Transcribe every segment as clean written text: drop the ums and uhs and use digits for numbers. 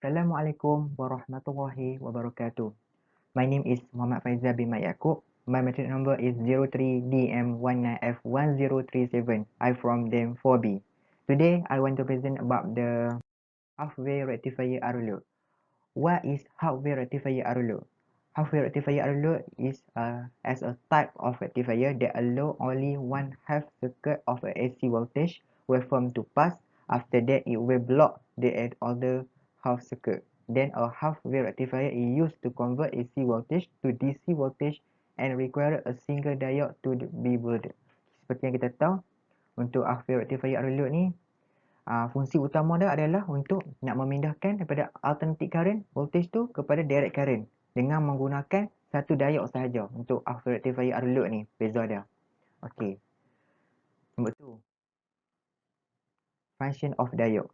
Assalamualaikum warahmatullahi wabarakatuh. My name is Muhammad Faizal bin Mat Yaakob. My matric number is 03DM19F1037. I'm from DEM 4B. Today, I want to present about the half-wave rectifier Arlo. What is half-wave rectifier Arlo? Half-wave rectifier Arlo is as a type of rectifier that allow only one half circuit of a AC voltage waveform to pass. After that, it will block the other half circuit. Then a half-wave rectifier is used to convert AC voltage to DC voltage and require a single diode to be built. Seperti yang kita tahu, untuk half-wave rectifier Arlo ni, fungsi utama dia adalah untuk nak memindahkan daripada alternating current voltage tu kepada direct current dengan menggunakan satu diode sahaja untuk half-wave rectifier Arlo ni. Beza dia. Okey. Nombor 2. Function of diode.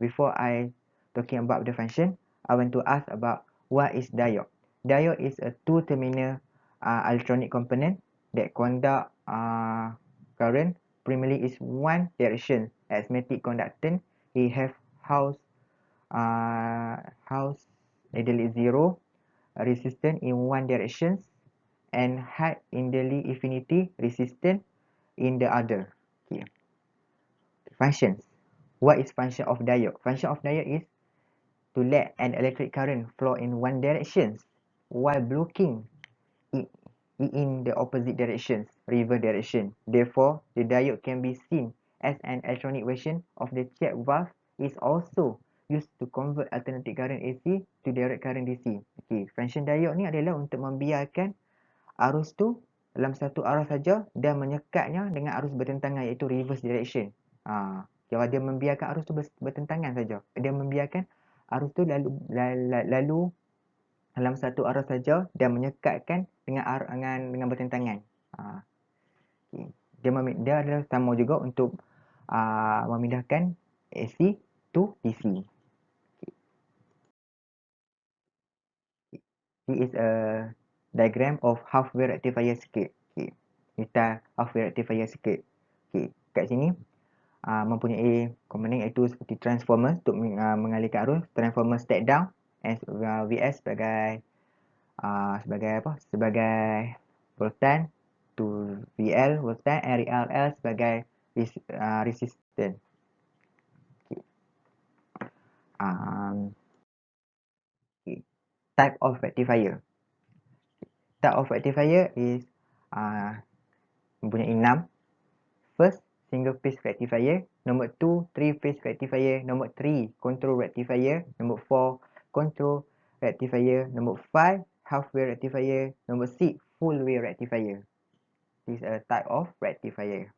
Before I talking about the function, I want to ask about what is diode. Diode is a two-terminal electronic component that conduct current primarily is one direction. As magnetic conductance, it have house ideally zero resistance in one direction and high ideally infinity resistance in the other. Okay. Functions. What is function of diode? Function of diode is to let an electric current flow in one direction while blocking it in the opposite directions, reverse direction. Therefore, the diode can be seen as an electronic version of the check valve. Is also used to convert alternating current AC to direct current DC. Okay, function diode ni adalah untuk membiarkan arus tu dalam satu arah saja dan menyekatnya dengan arus bertentangan iaitu reverse direction. Kalau dia membiarkan arus tu bertentangan saja, dia membiarkan arus tu lalu dalam satu arah saja dan menyekatkan dengan bertentangan. Okay. Dia adalah sama juga untuk memindahkan AC to DC. Okay. This is a diagram of half-wave rectifier circuit. Okay. Kita half-wave rectifier circuit. Okay. Kat sini mempunyai komponen iaitu seperti transformer untuk mengalihkan arus, transformer step down, and VS sebagai sebagai voltan, to VL voltan, and RL sebagai resistance. Okay. Okay. Type of rectifier. Type of rectifier is mempunyai 6. First, single phase rectifier. Number 2, three phase rectifier. Number 3, control rectifier. Number 4, control rectifier. Number 5, half wave rectifier. Number 6, full wave rectifier. This is a type of rectifier.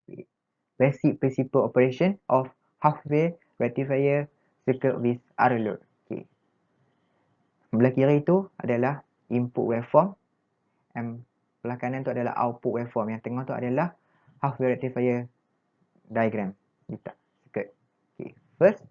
Okay. Basic principle operation of half wave rectifier circuit with R load. Okay. Belah kiri itu adalah input waveform, and belah kanan tu adalah output waveform. Yang tengah tu adalah half wave rectifier diagram. Circuit. Okay. First,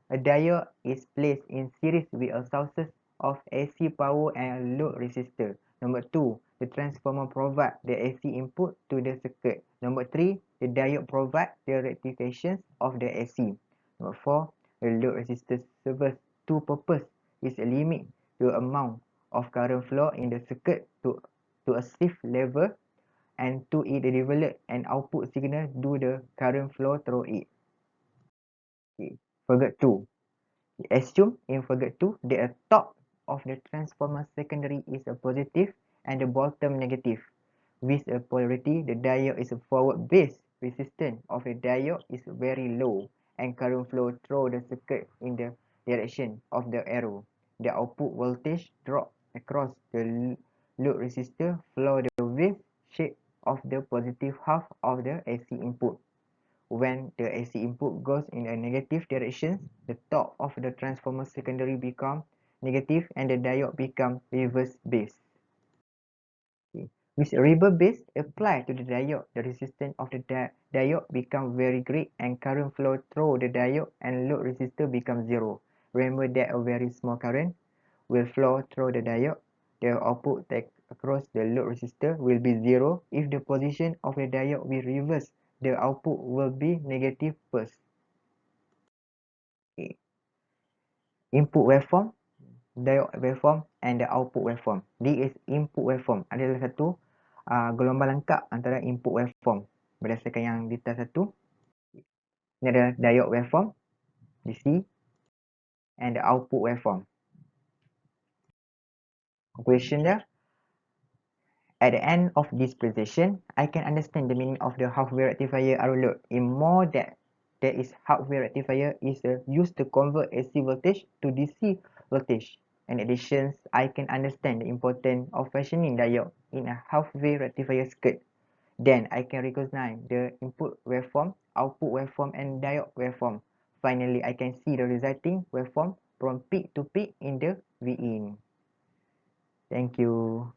a diode is placed in series with a sources of AC power and load resistor. Number 2, the transformer provides the AC input to the circuit. Number 3, the diode provides the rectifications of the AC. Number 4, the load resistor serves two purposes. Is a limit the amount of current flow in the circuit to a safe level, and to it develop an output signal do the current flow through it. Okay. Figure 2. Assume in figure 2 that the top of the transformer secondary is a positive and the bottom negative. With a polarity, the diode is a forward base. Resistance of the diode is very low and current flow through the circuit in the direction of the arrow. The output voltage drop across the load resistor follow the wave shape of the positive half of the AC input. When the AC input goes in a negative direction, the top of the transformer secondary become negative and the diode become reverse base. Okay. With reverse base applied to the diode, the resistance of the diode become very great and current flow through the diode and load resistor become zero. Remember that a very small current will flow through the diode. The output across the load resistor will be zero. If the position of the diode will reverse, the output will be negative first. Okay. input waveform, diode waveform and the output waveform. This is input waveform adalah satu gelombang lengkap antara input waveform. Berdasarkan yang detail satu, ini adalah diode waveform DC and the output waveform. Conclusion dia, at the end of this presentation, I can understand the meaning of the half-wave rectifier RO load in more depth. That is, half-wave rectifier is used to convert AC voltage to DC voltage. In addition, I can understand the importance of fashioning diode in a half-wave rectifier circuit. Then I can recognize the input waveform, output waveform and diode waveform. Finally, I can see the resulting waveform from peak to peak in the Vin. Thank you.